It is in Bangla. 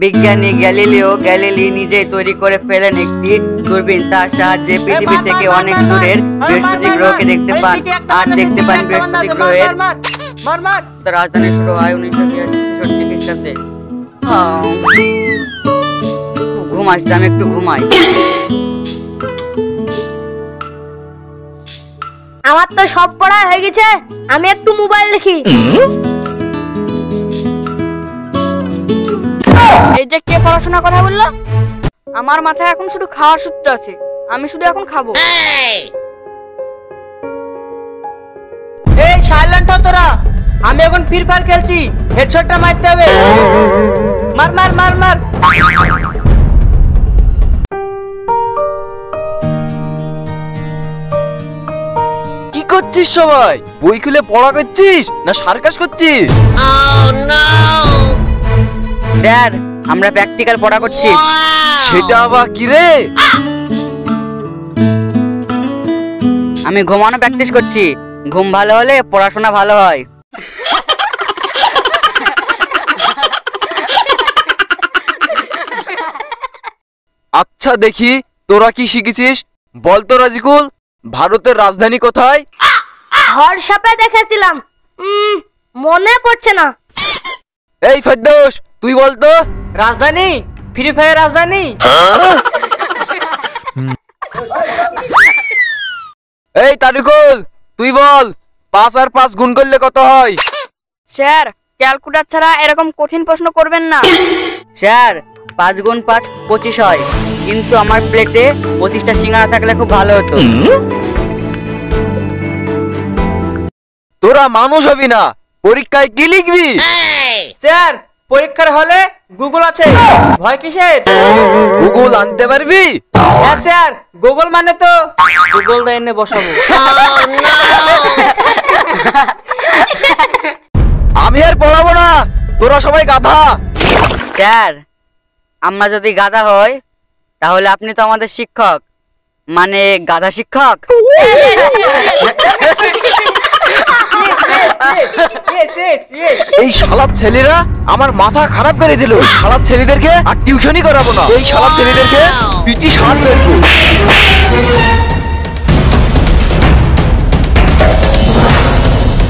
বিজ্ঞানী গ্যালিলি নিজেই তৈরি করে ফেলেন একটি দূরবীন। তার সাহায্যে পৃথিবী থেকে অনেক দূরের বৃহস্পতি গ্রহকে দেখতে পান। আর দেখতে পান বৃহস্পতি গ্রহের রাজধানী শুরু হয় 1963 খ্রিস্টাব্দে। ঘুম আসছে, আমি একটু ঘুমাই। আমার তো সব পড়া হয়ে গেছে, আমি একটু মোবাইল দেখি। এই যে কে পড়াশোনা কথা বললো? আমার মাথায় এখন শুধু খাওয়ার সূত্র আছে, আমি শুধু এখন খাবো। এই সাইলেন্ট হ তোরা, আমি এখন ফ্রি ফায়ার খেলছি, হেডশটটা মারতে হবে। মার মার মার মার। কি করছিস সবাই? বই খুলে পড়া করছিস না সার্কাস করছিস? স্যার, আমরা প্র্যাকটিক্যাল পড়া করছি। সেটা আবার কি রে? আমি ঘুমানো প্র্যাকটিস করছি। ঘুম ভালো হলে পড়াশোনা ভালো হয়। আচ্ছা দেখি তোরা কি শিখেছিস বল তো রাজিকুল, ভারতের রাজধানী কোথায়? হোয়াটসঅ্যাপে দেখেছিলাম, মনে পড়ছে না। এই ফেরদৌস তুই বল তো। রাজধানী, ফ্রি ফায়ার রাজধানী। এই তারিকুল তুই বল 5 আর 5 গুণ করলে কত হয়? স্যার, ক্যালকুলেটর ছাড়া এরকম কঠিন প্রশ্ন করবেন না। স্যার, 5 গুণ 5 25 হয়, কিন্তু আমার প্লেটে 25টা সিঙ্গারা থাকলে খুব ভালো হতো। তোরা মানুষ হবি না, পরীক্ষায় কি লিখবি? স্যার, পরীক্ষার হলে গুগল আছে, ভয় কিসের? গুগল আনতে পারবি? হ্যাঁ স্যার, গুগল মানে তো গুগল দা এনে বসাবো। আমি আর পড়াবো না, তোরা সবাই গাধা। স্যার, আমরা যদি গাধা হই তাহলে আপনি তো আমাদের শিক্ষক, মানে গাধা শিক্ষক। এই শালার ছেলেরা আমার মাথা খারাপ করে দিল। শালার ছেলেদেরকে আর টিউশনই করাবো না। এই শালার ছেলেদেরকে পিটি শাল ফেলবো।